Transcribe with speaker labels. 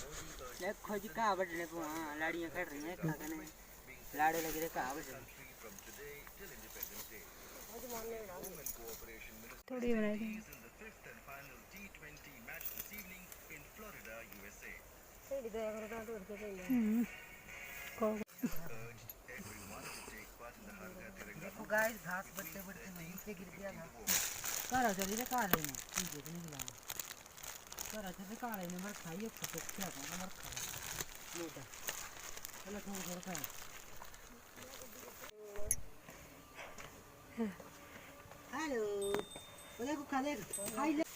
Speaker 1: देखो जी कहाँ बढ़ने को हाँ लाड़ियाँ खड़ रही हैं क्या करने लाड़े लगे रहे कहाँ बढ़ने
Speaker 2: थोड़ी बनाई थी
Speaker 1: देखो गाइस घास बढ़ते बढ़ते वहीं से गिर गया था कारा चली रे काले ने ठीक है नहीं गिरा कारा चली काले ने मर खाई एक तो क्या था मर खाई मोटा चलो थोड़ा थोड़ा खाए हेलो देखो खा ले खाई ले